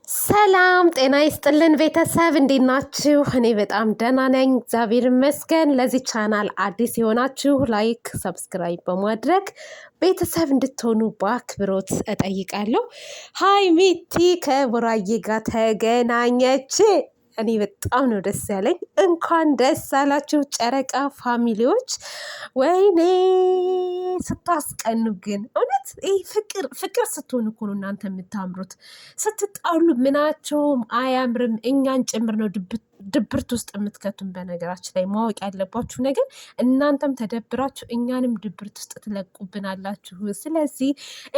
ሰላም ጤና ይስጥልን ቤተሰብ እንዴት ናችሁ? እኔ በጣም ደህና ነኝ፣ እግዚአብሔር ይመስገን። ለዚህ ቻናል አዲስ የሆናችሁ ላይክ፣ ሰብስክራይብ በማድረግ ቤተሰብ እንድትሆኑ በአክብሮት እጠይቃለሁ። ሀይሚቲ ከቡራዬ ጋር ተገናኘች። እኔ በጣም ነው ደስ ያለኝ። እንኳን ደስ አላችሁ ጨረቃ ፋሚሊዎች። ወይኔ ስታስቀኑ ግን እውነት ይህ ፍቅር ስትሆኑ እኮ ነው እናንተ የምታምሩት። ስትጣሉ ምናቸውም አያምርም። እኛን ጭምር ነው ድብርት ውስጥ የምትከቱን። በነገራችን ላይ ማወቅ ያለባችሁ ነገር እናንተም ተደብራችሁ እኛንም ድብርት ውስጥ ትለቁብናላችሁ። ስለዚህ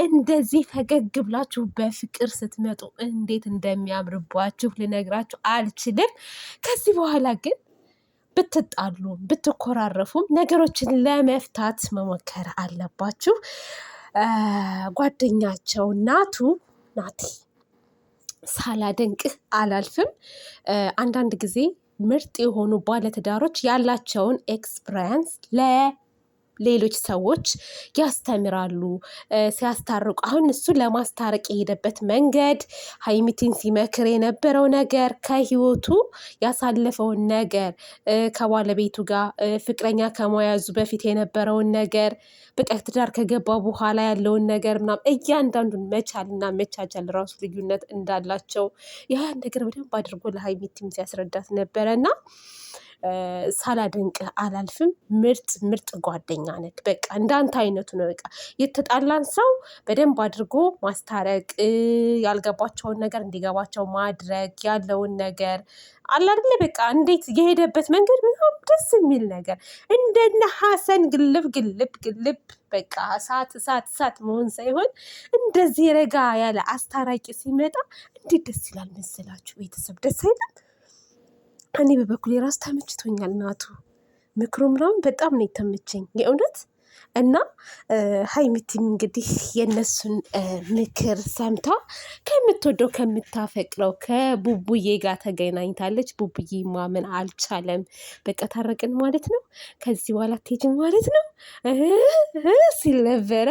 እንደዚህ ፈገግ ብላችሁ በፍቅር ስትመጡ እንዴት እንደሚያምርባችሁ ልነግራችሁ አልችልም። ከዚህ በኋላ ግን ብትጣሉም ብትኮራረፉም ነገሮችን ለመፍታት መሞከር አለባችሁ። ጓደኛቸው ናቲ ሳላደንቅህ አላልፍም። አንዳንድ ጊዜ ምርጥ የሆኑ ባለትዳሮች ያላቸውን ኤክስፒሪየንስ ለሌሎች ሰዎች ያስተምራሉ ሲያስታርቁ። አሁን እሱ ለማስታረቅ የሄደበት መንገድ፣ ሀይሚቲን ሲመክር የነበረው ነገር፣ ከህይወቱ ያሳለፈውን ነገር፣ ከባለቤቱ ጋር ፍቅረኛ ከመያዙ በፊት የነበረውን ነገር፣ በቃ ትዳር ከገባ በኋላ ያለውን ነገር ምናምን እያንዳንዱን መቻልና መቻቻል ራሱ ልዩነት እንዳላቸው ያን ነገር በደንብ አድርጎ ለሀይሚቲም ሲያስረዳት ነበረ እና ሳላደንቅህ አላልፍም። ምርጥ ጓደኛ ነክ። በቃ እንዳንተ አይነቱ ነው። በቃ የተጣላን ሰው በደንብ አድርጎ ማስታረቅ፣ ያልገባቸውን ነገር እንዲገባቸው ማድረግ፣ ያለውን ነገር አለ አይደለ? በቃ እንዴት የሄደበት መንገድ በጣም ደስ የሚል ነገር። እንደነ ሀሰን ግልብ በቃ እሳት መሆን ሳይሆን እንደዚህ ረጋ ያለ አስታራቂ ሲመጣ እንዴት ደስ ይላል መሰላችሁ ቤተሰብ? ደስ አይለም? እኔ በበኩሌ ራስ ተመችቶኛል። ናቱ ምክሩ ምናምን በጣም ነው የተመቸኝ የእውነት። እና ሀይሚቲም እንግዲህ የእነሱን ምክር ሰምታ ከምትወደው ከምታፈቅረው ከቡቡዬ ጋር ተገናኝታለች። ቡቡዬ ማመን አልቻለም። በቃ ታረቅን ማለት ነው፣ ከዚህ በኋላ አትሄጂም ማለት ነው ሲል ነበረ።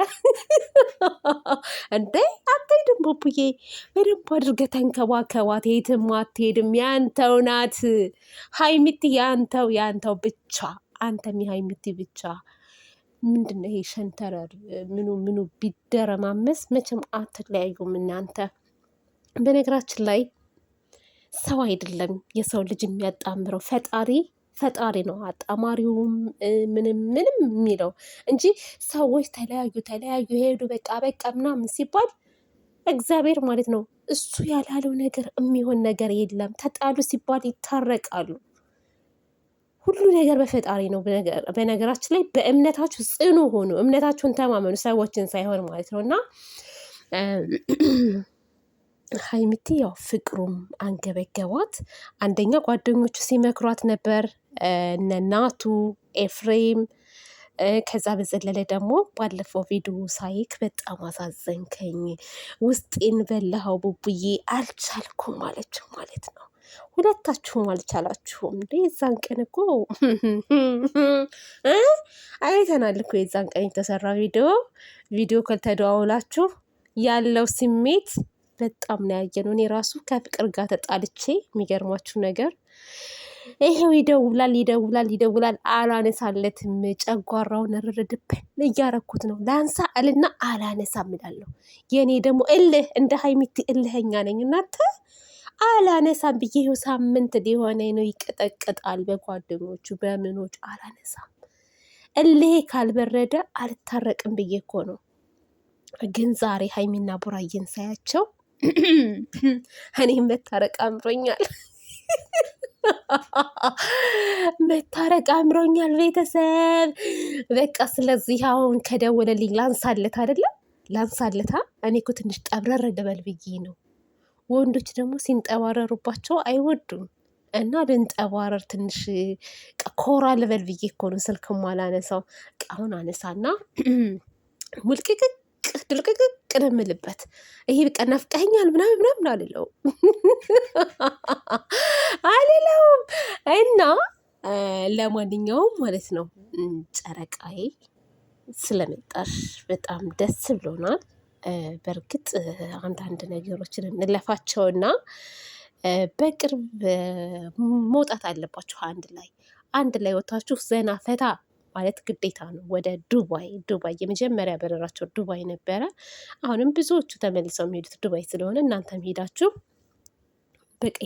እንዴ አትሄድም ቡቡዬ፣ በደንብ አድርገህ ተንከባከባት፣ የትም አትሄድም፣ ያንተው ናት ሀይሚቲ፣ ያንተው ብቻ፣ አንተም የሀይሚቲ ብቻ። ምንድነው ይሄ ሸንተረር ምኑ ቢደረማመስ መቼም አትለያዩም እናንተ። በነገራችን ላይ ሰው አይደለም የሰው ልጅ የሚያጣምረው ፈጣሪ ነው አጣማሪውም ምንም የሚለው እንጂ ሰዎች ተለያዩ ሄዱ በቃ ምናምን ሲባል እግዚአብሔር ማለት ነው እሱ ያላለው ነገር የሚሆን ነገር የለም። ተጣሉ ሲባል ይታረቃሉ። ሁሉ ነገር በፈጣሪ ነው። በነገራችን ላይ በእምነታችሁ ጽኑ ሆኑ፣ እምነታችሁን ተማመኑ፣ ሰዎችን ሳይሆን ማለት ነው። እና ሀይሚቲ ያው ፍቅሩም አንገበገባት። አንደኛ ጓደኞቹ ሲመክሯት ነበር እነ ናቱ ኤፍሬም። ከዛ በዘለለ ደግሞ ባለፈው ቪዲዮ ሳይክ በጣም አሳዘንከኝ፣ ውስጤን በላኸው ቡቡዬ፣ አልቻልኩም ማለችው ማለት ነው። ሁለታችሁም አልቻላችሁም እንዴ? የዛን ቀን እኮ አይተናል እኮ የዛን ቀን የተሰራ ቪዲዮ ከተደዋውላችሁ ያለው ስሜት በጣም ነው ያየነው። እኔ ራሱ ከፍቅር ጋር ተጣልቼ የሚገርማችሁ ነገር ይሄው ይደውላል አላነሳለትም። ጨጓራውን ርርድብን እያረኩት ነው። ላንሳ እልና አላነሳም እላለሁ። የእኔ ደግሞ እልህ እንደ ሀይሚቲ እልህኛ ነኝ እናንተ። አላነሳም ብዬ ይኸው ሳምንት ሊሆነኝ ነው። ይቀጠቅጣል በጓደኞቹ በምኖች አላነሳም። እልሄ ካልበረደ አልታረቅም ብዬ እኮ ነው። ግን ዛሬ ሀይሚና ቡራዬን ሳያቸው እኔም መታረቅ አምሮኛል። ቤተሰብ በቃ። ስለዚህ አሁን ከደወለልኝ ላንሳለት አይደለም ላንሳለታ። እኔ እኮ ትንሽ ጠብረር ልበል ብዬ ነው። ወንዶች ደግሞ ሲንጠባረሩባቸው አይወዱም። እና ልንጠባረር ትንሽ ኮራ ልበል ብዬ እኮ ነው ስልክም አላነሳው። አሁን አነሳና ሙልቅቅቅ ድልቅቅቅ ንምልበት። ይሄ በቃ ናፍቀኸኛል ምናምን አልለውም። እና ለማንኛውም ማለት ነው ጨረቃዬ ስለመጣሽ በጣም ደስ ብሎናል። በእርግጥ አንዳንድ ነገሮችን እንለፋቸውና በቅርብ መውጣት አለባችሁ። አንድ ላይ ወጥታችሁ ዘና ፈታ ማለት ግዴታ ነው። ወደ ዱባይ የመጀመሪያ በረራቸው ዱባይ ነበረ። አሁንም ብዙዎቹ ተመልሰው የሚሄዱት ዱባይ ስለሆነ እናንተም ሄዳችሁ በቃ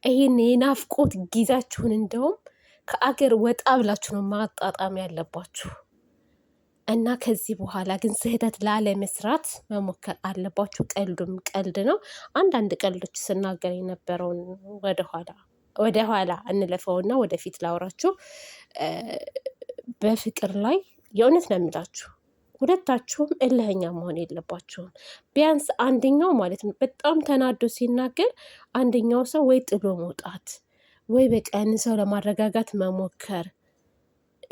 ይሄን የናፍቆት ጊዜያችሁን እንደውም ከአገር ወጣ ብላችሁ ነው ማጣጣም ያለባችሁ። እና ከዚህ በኋላ ግን ስህተት ላለመስራት መሞከር አለባችሁ። ቀልዱም ቀልድ ነው። አንዳንድ ቀልዶች ስናገር የነበረውን ወደኋላ እንለፈውና ወደፊት ላውራችሁ። በፍቅር ላይ የእውነት ነው የምላችሁ ሁለታችሁም እልህኛ መሆን የለባችሁም። ቢያንስ አንደኛው ማለት ነው በጣም ተናዶ ሲናገር አንደኛው ሰው ወይ ጥሎ መውጣት ወይ በቀን ሰው ለማረጋጋት መሞከር።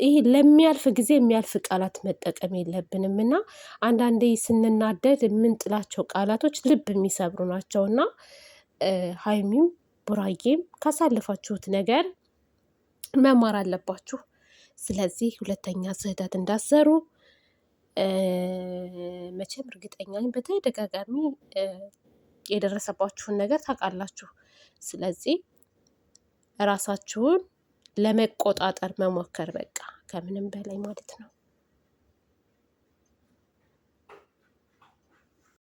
ይህ ለሚያልፍ ጊዜ የሚያልፍ ቃላት መጠቀም የለብንም እና አንዳንዴ ስንናደድ የምንጥላቸው ቃላቶች ልብ የሚሰብሩ ናቸው እና ሀይሚም ቡራዬም ካሳለፋችሁት ነገር መማር አለባችሁ። ስለዚህ ሁለተኛ ስህተት እንዳሰሩ መቼም እርግጠኛ ነኝ በተደጋጋሚ የደረሰባችሁን ነገር ታውቃላችሁ። ስለዚህ ራሳችሁን ለመቆጣጠር መሞከር በቃ ከምንም በላይ ማለት ነው።